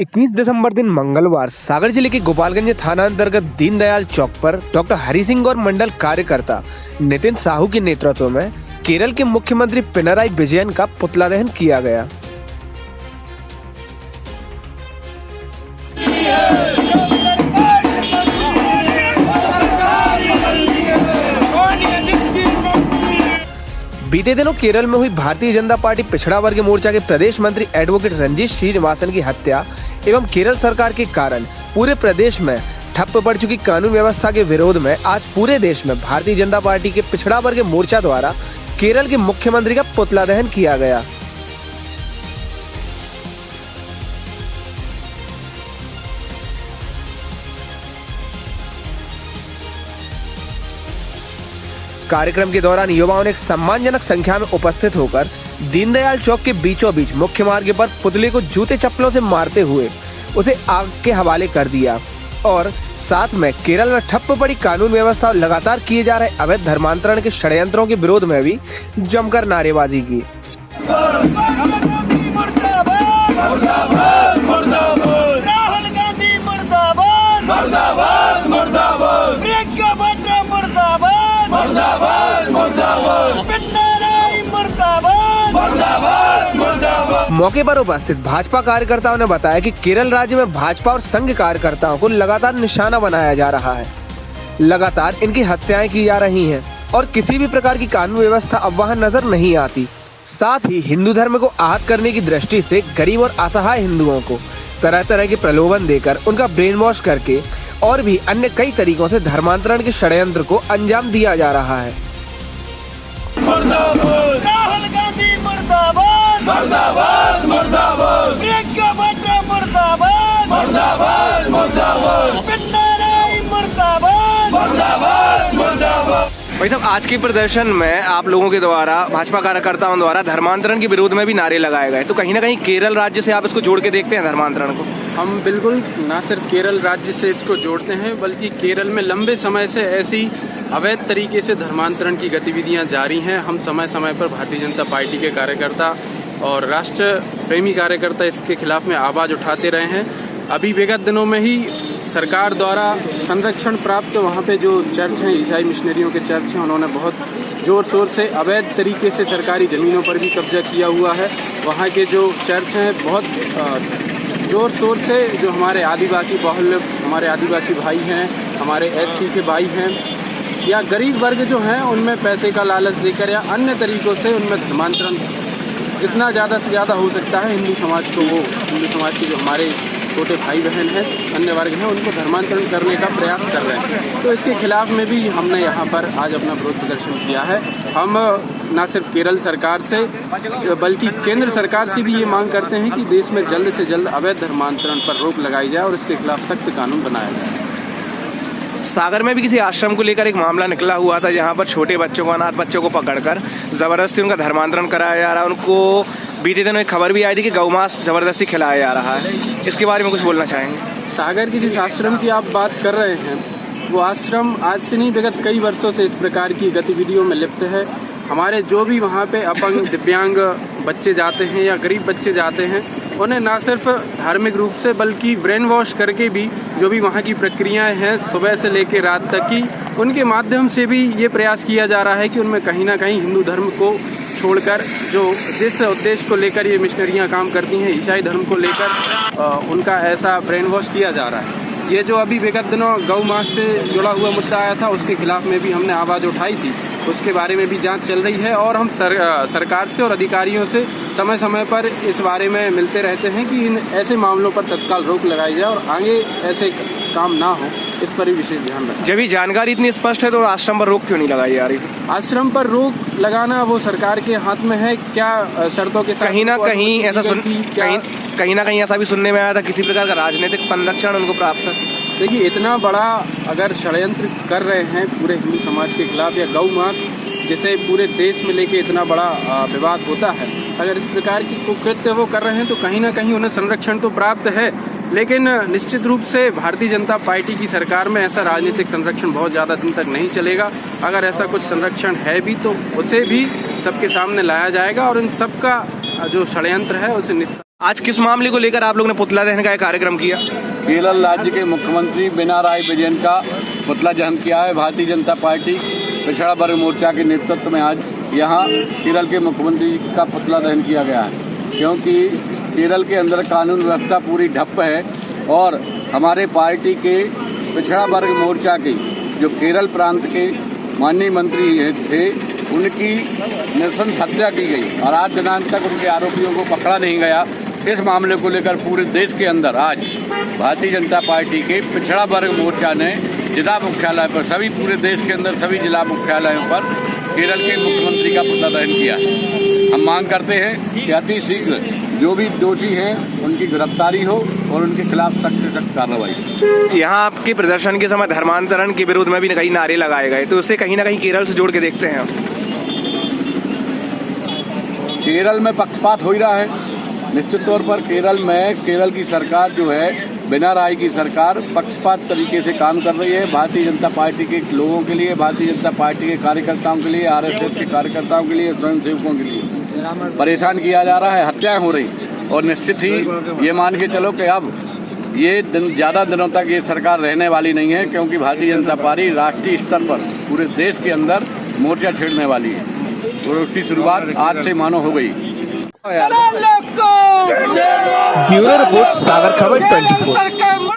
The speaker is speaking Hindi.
21 दिसंबर दिन मंगलवार सागर जिले के गोपालगंज थाना अंतर्गत दीनदयाल चौक पर डॉक्टर हरि सिंह और मंडल कार्यकर्ता नितिन साहू के नेतृत्व में केरल के मुख्यमंत्री पिनराई विजयन का पुतला दहन किया गया। बीते दिनों केरल में हुई भारतीय जनता पार्टी पिछड़ा वर्ग मोर्चा के प्रदेश मंत्री एडवोकेट रंजीत श्रीनिवासन की हत्या एवं केरल सरकार के कारण पूरे प्रदेश में ठप्प पड़ चुकी कानून व्यवस्था के विरोध में आज पूरे देश में भारतीय जनता पार्टी के पिछड़ा वर्ग मोर्चा द्वारा केरल के मुख्यमंत्री का पुतला दहन किया गया। कार्यक्रम के दौरान युवाओं ने एक सम्मानजनक संख्या में उपस्थित होकर दीनदयाल चौक के बीचों बीच मुख्य मार्ग पर पुतले को जूते चप्पलों से मारते हुए उसे आग के हवाले कर दिया और साथ में केरल में ठप्प पड़ी कानून व्यवस्था और लगातार किए जा रहे अवैध धर्मांतरण के षड्यंत्रों के विरोध में भी जमकर नारेबाजी की। मौके पर उपस्थित भाजपा कार्यकर्ताओं ने बताया कि केरल राज्य में भाजपा और संघ कार्यकर्ताओं को लगातार निशाना बनाया जा रहा है। लगातार इनकी हत्याएं की जा रही हैं और किसी भी प्रकार की कानून व्यवस्था अब वहां नजर नहीं आती। साथ ही हिंदू धर्म को आहत करने की दृष्टि से गरीब और असहाय हिंदुओं को तरह तरह के प्रलोभन देकर उनका ब्रेन वॉश करके और भी अन्य कई तरीकों से धर्मांतरण के षड्यंत्र को अंजाम दिया जा रहा है। राहुल गांधी मुर्दाबाद, मुर्दाबाद, मुर्दाबाद, प्रियंका वाड्रा मुर्दाबाद, मुर्दाबाद, मुर्दाबाद, पिनराई मुर्दाबाद, मुर्दाबाद, मुर्दाबाद। भाई साहब, आज के प्रदर्शन में आप लोगों के द्वारा भाजपा कार्यकर्ताओं द्वारा धर्मांतरण के विरोध में भी नारे लगाए गए, तो कहीं ना कहीं केरल राज्य से आप इसको जोड़ के देखते हैं धर्मांतरण को? हम बिल्कुल ना सिर्फ केरल राज्य से इसको जोड़ते हैं बल्कि केरल में लंबे समय से ऐसी अवैध तरीके से धर्मांतरण की गतिविधियां जारी हैं। हम समय समय पर भारतीय जनता पार्टी के कार्यकर्ता और राष्ट्र प्रेमी कार्यकर्ता इसके खिलाफ में आवाज उठाते रहे हैं। अभी विगत दिनों में ही सरकार द्वारा संरक्षण प्राप्त वहाँ पे जो चर्च हैं, ईसाई मिशनरियों के चर्च हैं, उन्होंने बहुत जोर शोर से अवैध तरीके से सरकारी ज़मीनों पर भी कब्जा किया हुआ है। वहाँ के जो चर्च हैं बहुत जोर शोर से जो हमारे आदिवासी बाहुल्य हमारे आदिवासी भाई हैं, हमारे एससी के भाई हैं या गरीब वर्ग जो हैं, उनमें पैसे का लालच देकर या अन्य तरीकों से उनमें धर्मांतरण जितना ज़्यादा से ज़्यादा हो सकता है हिंदू समाज के जो हमारे छोटे भाई बहन हैं, अन्य वर्ग हैं, उनको धर्मांतरण करने का प्रयास कर रहे हैं। तो इसके खिलाफ में भी हमने यहाँ पर आज अपना विरोध प्रदर्शन किया है। हम न सिर्फ केरल सरकार से बल्कि केंद्र सरकार से भी ये मांग करते हैं कि देश में जल्द से जल्द अवैध धर्मांतरण पर रोक लगाई जाए और इसके खिलाफ सख्त कानून बनाया जाए। सागर में भी किसी आश्रम को लेकर एक मामला निकला हुआ था जहां पर छोटे बच्चों को, अनाथ बच्चों को पकड़कर जबरदस्ती उनका धर्मांतरण कराया जा रहा है। उनको बीते दिनों एक खबर भी आई थी कि गौमांस जबरदस्ती खिलाया जा रहा है। इसके बारे में कुछ बोलना चाहेंगे? सागर के जिस आश्रम की आप बात कर रहे हैं, वो आश्रम आज से नहीं विगत कई वर्षों से इस प्रकार की गतिविधियों में लिप्त है। हमारे जो भी वहाँ पे अपंग दिव्यांग बच्चे जाते हैं या गरीब बच्चे जाते हैं, उन्हें न सिर्फ धार्मिक रूप से बल्कि ब्रेन वॉश करके भी जो भी वहाँ की प्रक्रियाएं हैं सुबह से लेकर रात तक की, उनके माध्यम से भी ये प्रयास किया जा रहा है कि उनमें कहीं ना कहीं हिंदू धर्म को छोड़कर जो जिस उद्देश्य को लेकर ये मिशनरियाँ काम करती हैं, ईसाई धर्म को लेकर उनका ऐसा ब्रेन वॉश किया जा रहा है। ये जो अभी विगत दिनों गौ मास से जुड़ा हुआ मुद्दा आया था, उसके खिलाफ में भी हमने आवाज़ उठाई थी। उसके बारे में भी जांच चल रही है और हम सरकार से और अधिकारियों से समय समय पर इस बारे में मिलते रहते हैं कि इन ऐसे मामलों पर तत्काल रोक लगाई जाए और आगे ऐसे काम ना हो, इस पर भी विशेष ध्यान रखें। जब ये जानकारी इतनी स्पष्ट है तो आश्रम पर रोक क्यों नहीं लगाई जा रही? आश्रम पर रोक लगाना वो सरकार के हाथ में है। क्या शर्तों के साथ? कहीं ना कहीं ऐसा भी सुनने में आया था किसी प्रकार का राजनीतिक संरक्षण उनको प्राप्त है। देखिए, इतना बड़ा अगर षड्यंत्र कर रहे हैं पूरे हिंदू समाज के खिलाफ या गौ मास जिसे पूरे देश में लेके इतना बड़ा विवाद होता है, अगर इस प्रकार की कुकृत्य वो कर रहे हैं तो कहीं ना कहीं उन्हें संरक्षण तो प्राप्त है। लेकिन निश्चित रूप से भारतीय जनता पार्टी की सरकार में ऐसा राजनीतिक संरक्षण बहुत ज़्यादा दिन तक नहीं चलेगा। अगर ऐसा कुछ संरक्षण है भी तो उसे भी सबके सामने लाया जाएगा और इन सबका जो षड्यंत्र है उसे आज किस मामले को लेकर आप लोग ने पुतला दहन का एक कार्यक्रम किया? केरल राज्य के मुख्यमंत्री पिनाराई विजयन का पुतला दहन किया है। भारतीय जनता पार्टी पिछड़ा वर्ग मोर्चा के नेतृत्व में आज यहाँ केरल के मुख्यमंत्री का पुतला दहन किया गया है, क्योंकि केरल के अंदर कानून व्यवस्था पूरी ठप्प है और हमारे पार्टी के पिछड़ा वर्ग मोर्चा के जो केरल प्रांत के माननीय मंत्री थे उनकी नृशंस हत्या की गई और आज दिनांक तक उनके आरोपियों को पकड़ा नहीं गया। इस मामले को लेकर पूरे देश के अंदर आज भारतीय जनता पार्टी के पिछड़ा वर्ग मोर्चा ने जिला मुख्यालय पर सभी पूरे देश के अंदर सभी जिला मुख्यालयों पर केरल के मुख्यमंत्री का पुतला दहन किया है। हम मांग करते हैं कि अति शीघ्र जो भी दोषी हैं उनकी गिरफ्तारी हो और उनके खिलाफ सख्त से सख्त कार्रवाई। यहाँ आपके प्रदर्शन के समय धर्मांतरण के विरोध में भी कई नारे लगाए गए, तो उसे कहीं ना कहीं केरल से जोड़ के देखते हैं। केरल में पक्षपात हो ही रहा है। निश्चित तौर पर केरल की सरकार जो है पिनाराई की सरकार पक्षपात तरीके से काम कर रही है। भारतीय जनता पार्टी के लोगों के लिए, भारतीय जनता पार्टी के कार्यकर्ताओं के लिए, आरएसएस के कार्यकर्ताओं के लिए, स्वयंसेवकों के लिए परेशान किया जा रहा है, हत्याएं हो रही और निश्चित ही ये मान के चलो कि अब ये ज़्यादा दिनों तक ये सरकार रहने वाली नहीं है, क्योंकि भारतीय जनता पार्टी राष्ट्रीय स्तर पर पूरे देश के अंदर मोर्चा छेड़ने वाली है और उसकी शुरुआत आज से मानो हो गई। ब्यूरो रिपोर्ट सागर खबर 24।